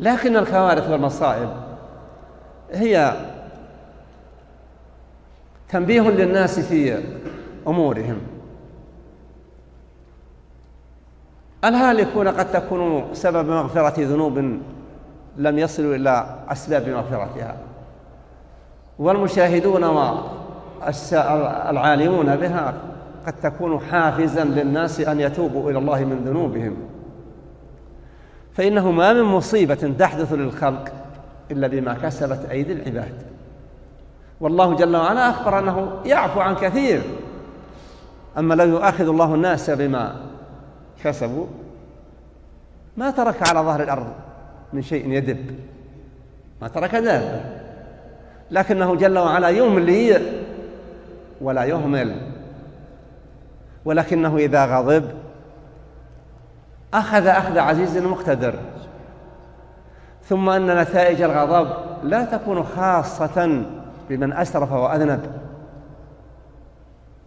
لكن الكوارث والمصائب هي تنبيه للناس في أمورهم. الهالكون قد تكون سبب مغفرة ذنوب لم يصلوا إلى أسباب مغفرتها، والمشاهدون والعالمون بها قد تكون حافزا للناس أن يتوبوا إلى الله من ذنوبهم، فإنه ما من مصيبة تحدث للخلق إلا بما كسبت أيدي العباد، والله جل وعلا أخبر أنه يعفو عن كثير. أما لو يؤاخذ الله الناس بما كسبوا ما ترك على ظهر الأرض من شيء يدب، ما ترك ذلك، لكنه جل وعلا يملي ولا يهمل، ولكنه إذا غضب أخذ عزيز مقتدر. ثم أن نتائج الغضب لا تكون خاصة بمن أسرف وأذنب.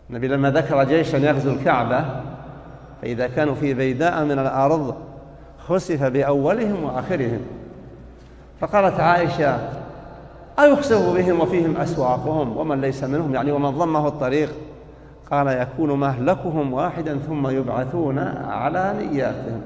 النبي لما ذكر جيشا يغزو الكعبة فإذا كانوا في بيداء من الأرض خسف بأولهم وآخرهم، فقالت عائشة: أيخسف بهم وفيهم أسواقهم ومن ليس منهم، يعني ومن ضمه الطريق؟ قال: يكون مهلكهم واحدا ثم يبعثون على نياتهم.